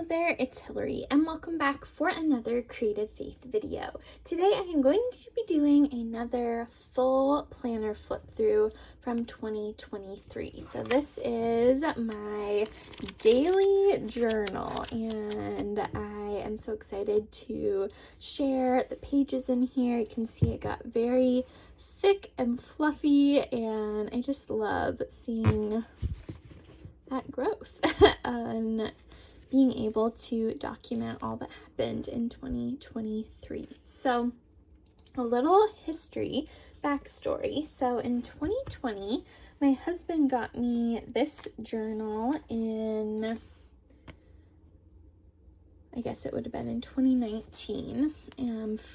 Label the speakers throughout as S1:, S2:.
S1: there, it's Hillary, and welcome back for another Creative Faith video. Today I am going to be doing another full planner flip through from 2023. So this is my daily journal, and I am so excited to share the pages in here. You can see it got very thick and fluffy, and I just love seeing that growth and being able to document all that happened in 2023. So a little history backstory. So in 2020, my husband got me this journal in, I guess it would have been in 2019,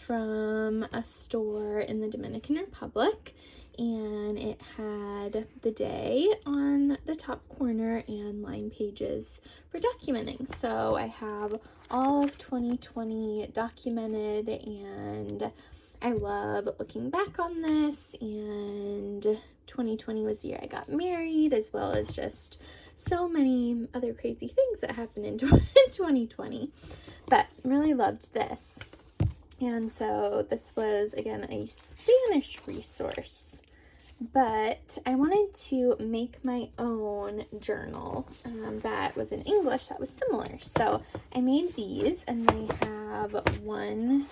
S1: from a store in the Dominican Republic, and it had the day on the top corner and line pages for documenting. So I have all of 2020 documented, and I love looking back on this. And 2020 was the year I got married, as well as just so many other crazy things that happened in 2020, but really loved this. And so this was, again, a Spanish resource, but I wanted to make my own journal that was in English that was similar. So I made these, and they have 1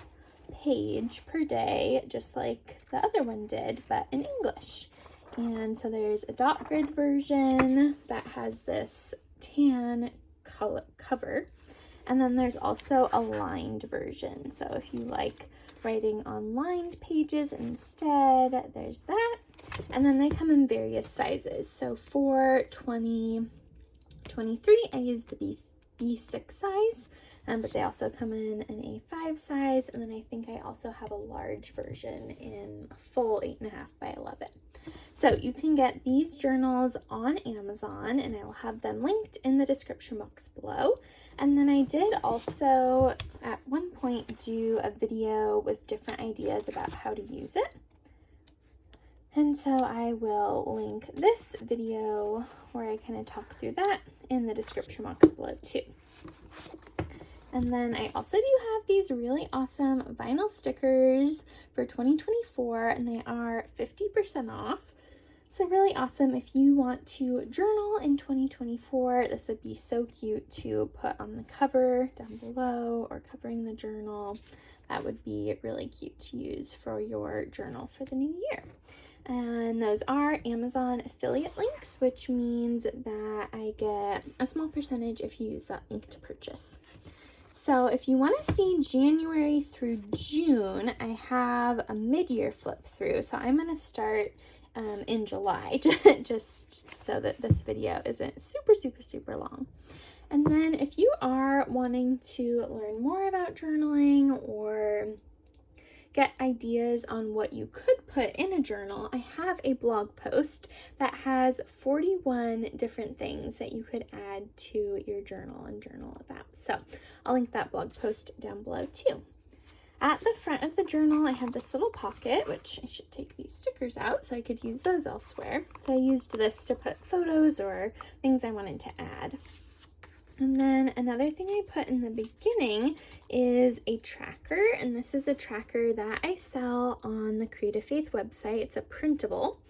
S1: page per day, just like the other one did, but in English. And so there's a dot grid version that has this tan color cover. And then there's also a lined version. So if you like writing on lined pages instead, there's that. And then they come in various sizes. So for 2023, I used the B6 size, but they also come in an A5 size. And then I think I also have a large version in a full 8.5 by 11. So you can get these journals on Amazon, and I will have them linked in the description box below. And then I did also at one point do a video with different ideas about how to use it. And so I will link this video where I kind of talk through that in the description box below too. And then I also do have these really awesome vinyl stickers for 2024, and they are 50% off. So really awesome if you want to journal in 2024. This would be so cute to put on the cover down below or covering the journal. That would be really cute to use for your journal for the new year. And those are Amazon affiliate links, which means that I get a small percentage if you use that link to purchase. So if you want to see January through June, I have a mid-year flip through. So I'm going to start in July, just so that this video isn't super long. And then if you are wanting to learn more about journaling or get ideas on what you could put in a journal, I have a blog post that has 41 different things that you could add to your journal and journal about. So I'll link that blog post down below too. At the front of the journal, I have this little pocket, which I should take these stickers out so I could use those elsewhere. So I used this to put photos or things I wanted to add. And then another thing I put in the beginning is a tracker, and this is a tracker that I sell on the Creative Faith website. It's a printable,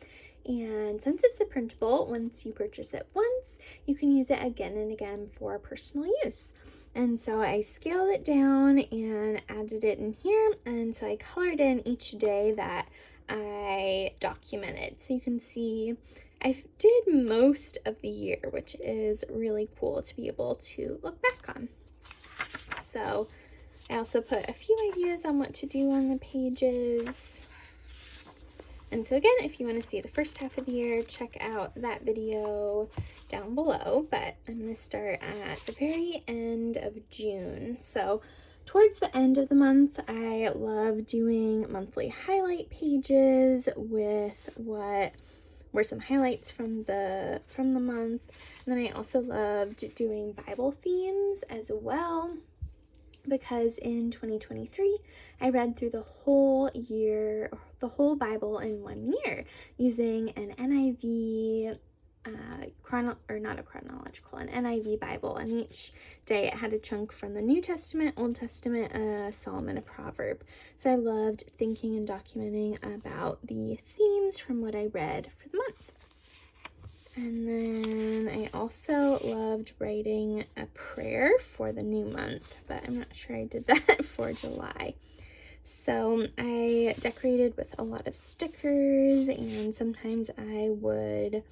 S1: and since it's a printable, once you purchase it once, you can use it again and again for personal use. And so I scaled it down and added it in here, and so I colored in each day that I documented. So you can see I did most of the year, which is really cool to be able to look back on. So I also put a few ideas on what to do on the pages. And so again, if you want to see the first half of the year, check out that video down below. But I'm going to start at the very end of June. So towards the end of the month, I love doing monthly highlight pages with what were some highlights from the month. And then I also loved doing Bible themes as well, because in 2023 I read through the whole year, the whole Bible in 1 year, using an NIV an NIV Bible, and each day it had a chunk from the New Testament, Old Testament, a psalm, and a proverb. So I loved thinking and documenting about the themes from what I read for the month. And then I also loved writing a prayer for the new month, but I'm not sure I did that for July. So I decorated with a lot of stickers, and sometimes I would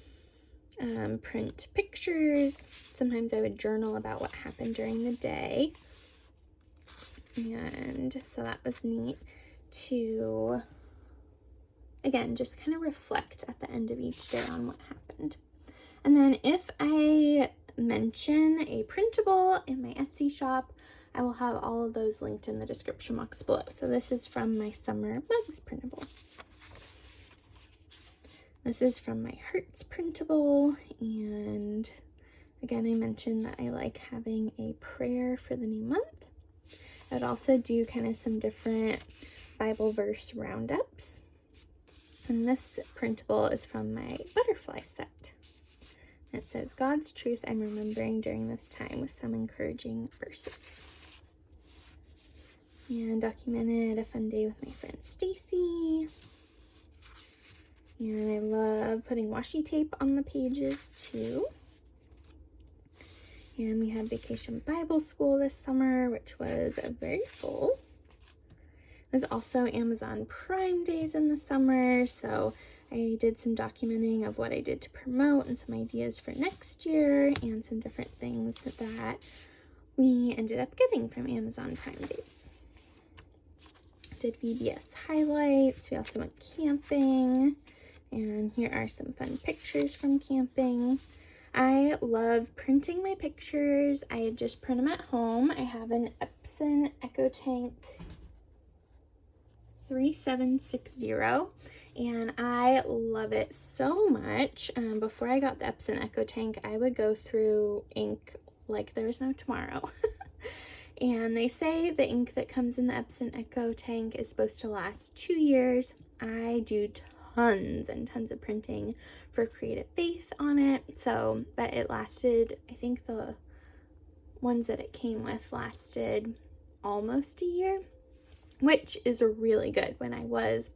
S1: print pictures. Sometimes I would journal about what happened during the day. And so that was neat to, again, just kind of reflect at the end of each day on what happened. And then if I mention a printable in my Etsy shop, I will have all of those linked in the description box below. So this is from my summer mugs printable. This is from my hearts printable, and again, I mentioned that I like having a prayer for the new month. I'd also do kind of some different Bible verse roundups. And this printable is from my butterfly set. It says, God's truth I'm remembering during this time, with some encouraging verses. And documented a fun day with my friend Stacy. And I love putting washi tape on the pages too. And we had Vacation Bible School this summer, which was very full. It was also Amazon Prime Days in the summer, so I did some documenting of what I did to promote and some ideas for next year and some different things that we ended up getting from Amazon Prime Days. Did VBS highlights. We also went camping. And here are some fun pictures from camping. I love printing my pictures. I just print them at home. I have an Epson EcoTank 3760, and I love it so much. Before I got the Epson EcoTank, I would go through ink like there's no tomorrow. And they say the ink that comes in the Epson EcoTank is supposed to last 2 years. I do tons and tons of printing for Creative Faith on it. So, but it lasted, I think the ones that it came with lasted almost a year, which is really good when I was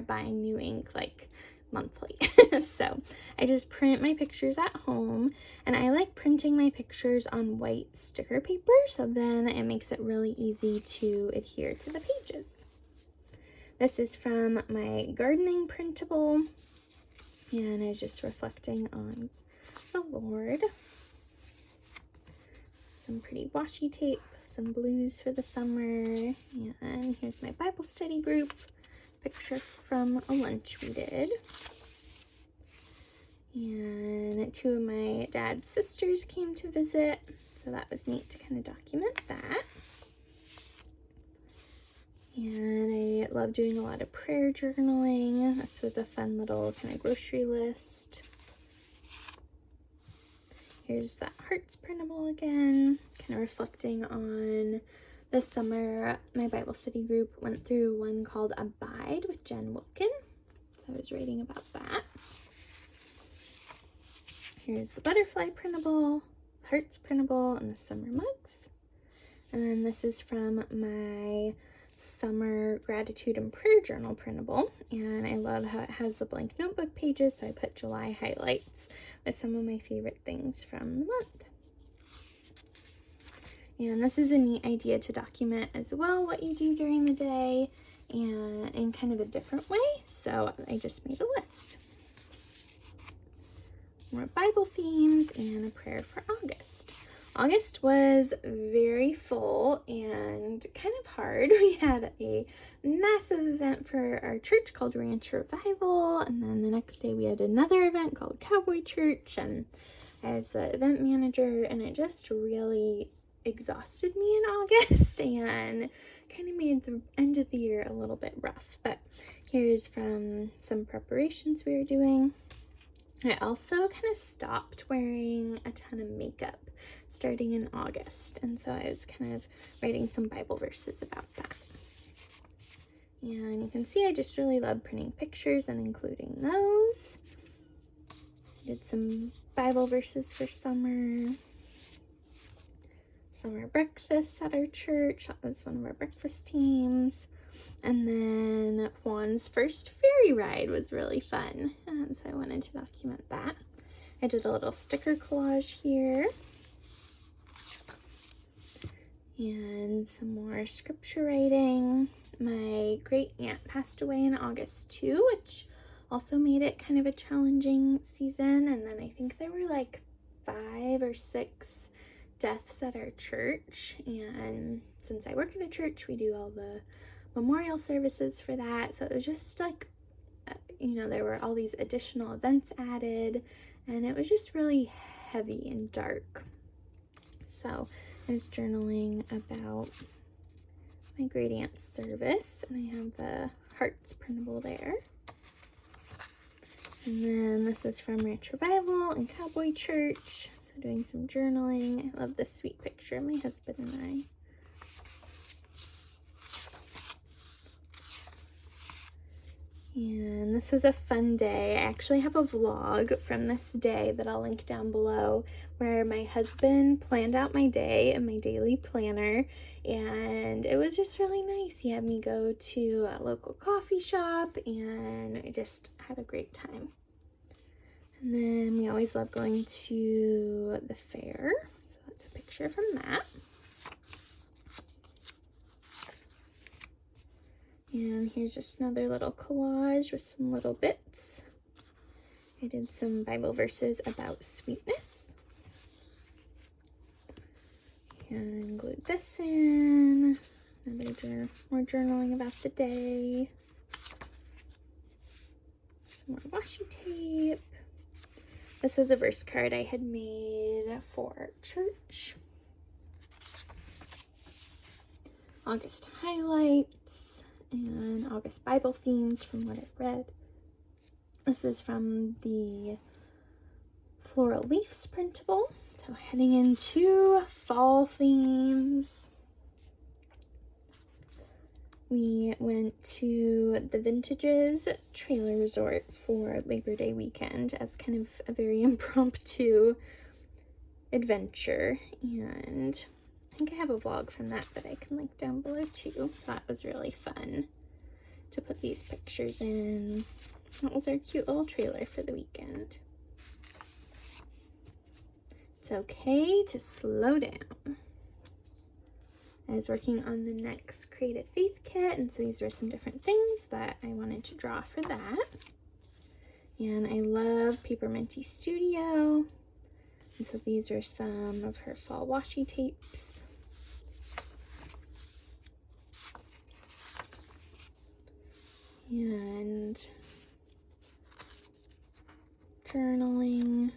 S1: buying new ink like monthly. So I just print my pictures at home, and I like printing my pictures on white sticker paper, so then it makes it really easy to adhere to the pages. This is from my gardening printable, and I was just reflecting on the Lord. Some pretty washi tape, some blues for the summer, and here's my Bible study group picture from a lunch we did. And 2 of my dad's sisters came to visit, so that was neat to kind of document that. And I love doing a lot of prayer journaling. This was a fun little kind of grocery list. Here's that hearts printable again, kind of reflecting on this summer. My Bible study group went through one called Abide with Jen Wilkin, so I was writing about that. Here's the butterfly printable, hearts printable, and the summer mugs. And then this is from my summer gratitude and prayer journal printable, and I love how it has the blank notebook pages, so I put July highlights with some of my favorite things from the month. And this is a neat idea to document as well what you do during the day and in kind of a different way, so I just made a list. More Bible themes and a prayer for August. August was very full and kind of hard. We had a massive event for our church called Ranch Revival, and then the next day we had another event called Cowboy Church, and I was the event manager, and it just really exhausted me in August and kind of made the end of the year a little bit rough. But here's from some preparations we were doing. I also kind of stopped wearing a ton of makeup starting in August, and so I was kind of writing some Bible verses about that. And you can see I just really love printing pictures and including those. Did some Bible verses for summer breakfast at our church. That was one of our breakfast teams. And then Juan's first ferry ride was really fun, so I wanted to document that. I did a little sticker collage here. And some more scripture writing. My great aunt passed away in August too, which also made it kind of a challenging season. And then I think there were like 5 or 6 deaths at our church, and since I work at a church, we do all the memorial services for that, so it was just like, there were all these additional events added, and it was just really heavy and dark. So I was journaling about my great aunt's service, and I have the hearts printable there. And then this is from Ranch Revival and Cowboy Church. Doing some journaling. I love this sweet picture of my husband and I. And this was a fun day. I actually have a vlog from this day that I'll link down below, where my husband planned out my day in my daily planner, and it was just really nice. He had me go to a local coffee shop, and I just had a great time. And then we always love going to the fair. So that's a picture from that. And here's just another little collage with some little bits. I did some Bible verses about sweetness. And glued this in. Another more journaling about the day. Some more washi tape. This was a verse card I had made for church. August highlights and August Bible themes from what I read. This is from the Floral Leaves printable. So heading into fall themes. We went to the Vintages trailer resort for Labor Day weekend as kind of a very impromptu adventure, and I think I have a vlog from that I can link down below too. So that was really fun to put these pictures in. That was our cute little trailer for the weekend. It's okay to slow down. I was working on the next Creative Faith kit, and so these were some different things that I wanted to draw for that. And I love Paper Minty Studio, and so these are some of her fall washi tapes. And journaling.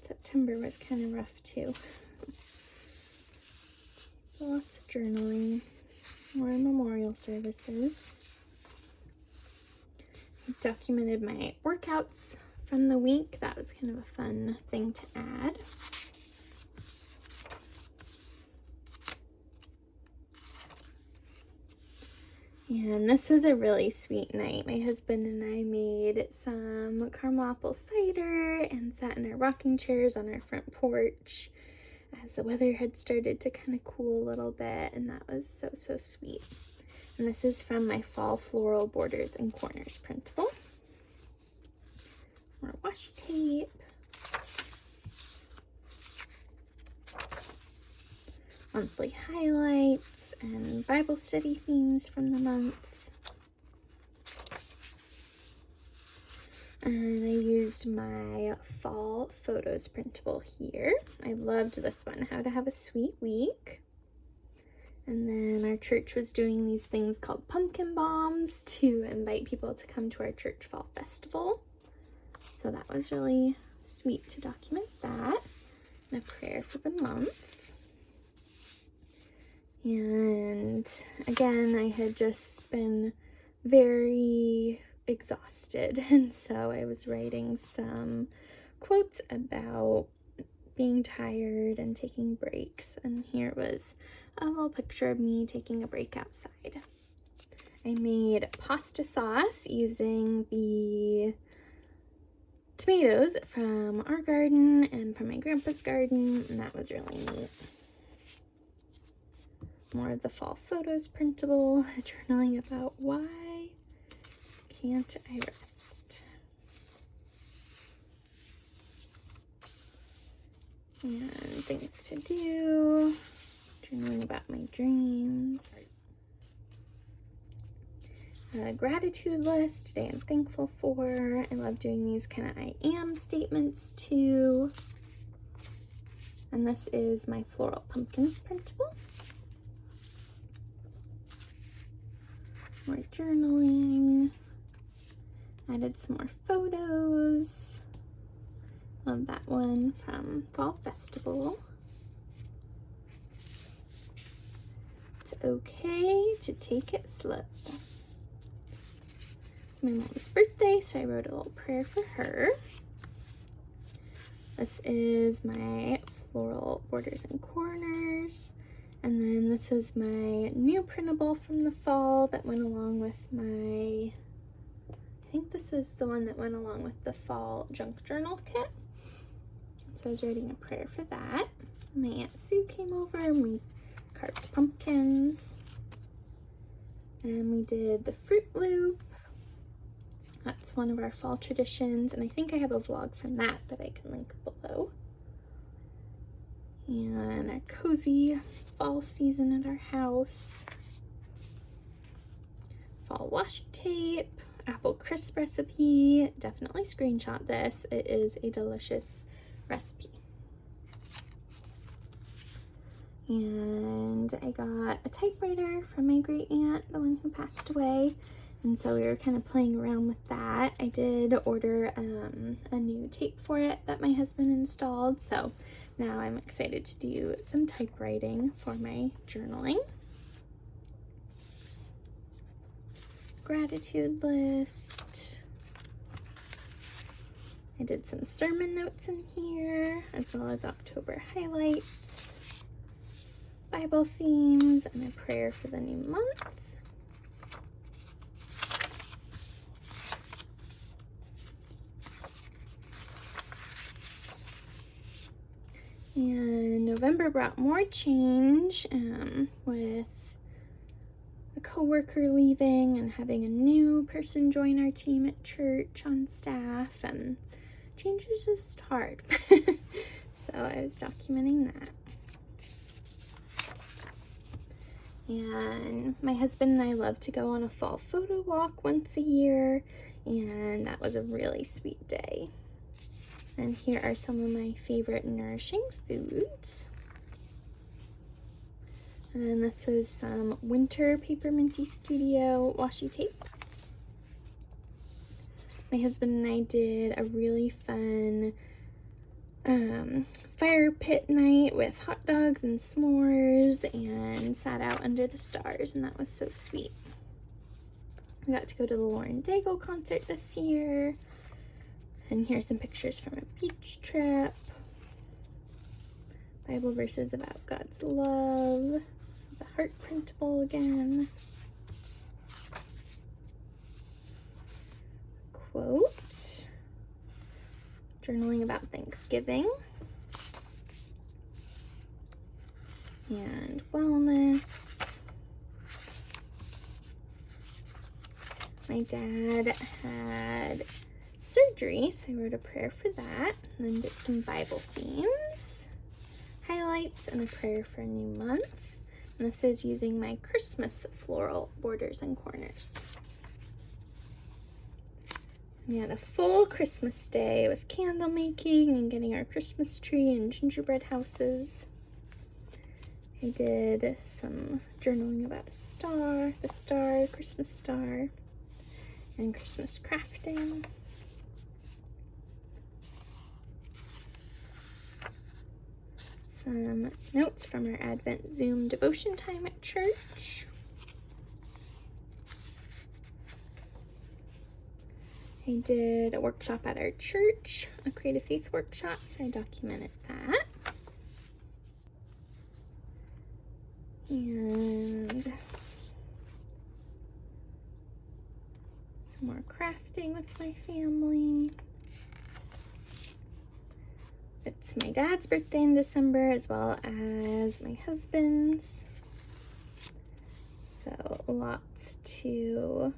S1: September was kind of rough too. Lots of journaling, more memorial services. I documented my workouts from the week. That was kind of a fun thing to add. And this was a really sweet night. My husband and I made some caramel apple cider and sat in our rocking chairs on our front porch as the weather had started to kind of cool a little bit, and that was so, so sweet. And this is from my fall floral borders and corners printable. More washi tape. Monthly highlights and Bible study themes from the month. And I used my fall photos printable here. I loved this one, How to Have a Sweet Week. And then our church was doing these things called pumpkin bombs to invite people to come to our church fall festival. So that was really sweet to document that. And a prayer for the month. And again, I had just been very exhausted, and so I was writing some quotes about being tired and taking breaks, and here was a little picture of me taking a break outside. I made pasta sauce using the tomatoes from our garden and from my grandpa's garden, and that was really neat. More of the fall photos printable, journaling about why can't I rest. And things to do, journaling about my dreams. A gratitude list, today I'm thankful for. I love doing these kind of I am statements too. And this is my floral pumpkins printable. More journaling. Added some more photos. Love that one from Fall Festival. It's okay to take it slow. It's my mom's birthday, so I wrote a little prayer for her. This is my floral borders and corners. And then this is my new printable from the fall that went along with my, I think this is the one that went along with the fall junk journal kit. So I was writing a prayer for that. My Aunt Sue came over and we carved pumpkins. And we did the fruit loop. That's one of our fall traditions. And I think I have a vlog from that I can link below. And our cozy fall season at our house. Fall washi tape. Apple crisp recipe. Definitely screenshot this. It is a delicious recipe. And I got a typewriter from my great aunt, the one who passed away, and so we were kind of playing around with that. I did order a new tape for it that my husband installed, so now I'm excited to do some typewriting for my journaling. Gratitude list. I did some sermon notes in here, as well as October highlights, Bible themes, and a prayer for the new month. And November brought more change with a coworker leaving and having a new person join our team at church on staff, and change is just hard. So I was documenting that. And my husband and I love to go on a fall photo walk once a year, and that was a really sweet day. And here are some of my favorite nourishing foods. And then this is some winter Paperminty Studio washi tape. My husband and I did a really fun fire pit night with hot dogs and s'mores and sat out under the stars, and that was so sweet. We got to go to the Lauren Daigle concert this year. And here's some pictures from a beach trip. Bible verses about God's love. The heart printable again. Quote. Journaling about Thanksgiving. And wellness. My dad had surgery, so I wrote a prayer for that, and then did some Bible themes, highlights, and a prayer for a new month. And this is using my Christmas floral borders and corners. We had a full Christmas day with candle making and getting our Christmas tree and gingerbread houses. I did some journaling about a star, the star, Christmas star, and Christmas crafting. Some notes from our Advent Zoom devotion time at church. I did a workshop at our church, a creative faith workshop, so I documented that. And more crafting with my family. It's my dad's birthday in December as well as my husband's. So lots to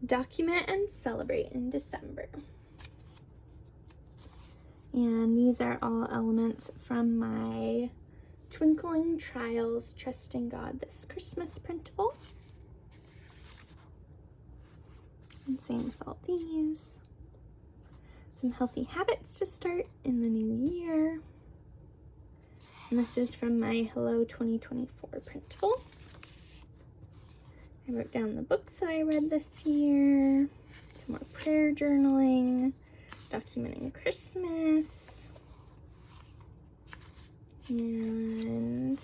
S1: document and celebrate in December. And these are all elements from my Twinkling Trials Trusting God This Christmas printable. And same with all these. Some healthy habits to start in the new year. And this is from my Hello 2024 printable. I wrote down the books that I read this year. Some more prayer journaling. Documenting Christmas. And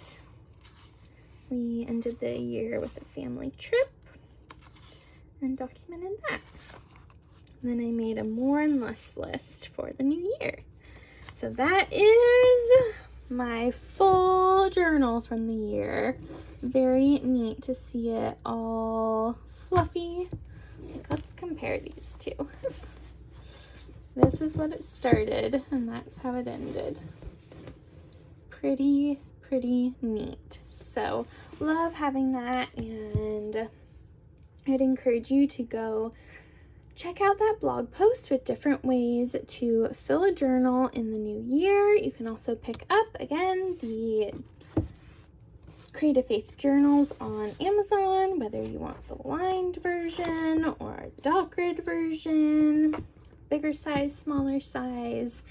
S1: we ended the year with a family trip and documented that. And then I made a more and less list for the new year. So that is my full journal from the year. Very neat to see it all fluffy. Let's compare these two. This is what it started, and that's how it ended. Pretty neat. So, love having that, and I'd encourage you to go check out that blog post with different ways to fill a journal in the new year. You can also pick up, again, the Create a Faith journals on Amazon, whether you want the lined version or the dock grid version. Bigger size, smaller size,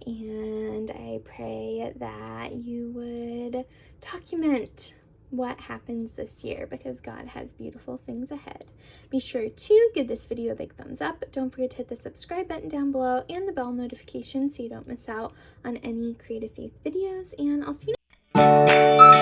S1: and I pray that you would document what happens this year because God has beautiful things ahead. Be sure to give this video a big thumbs up. Don't forget to hit the subscribe button down below and the bell notification so you don't miss out on any Creative Faith videos, and I'll see you next time.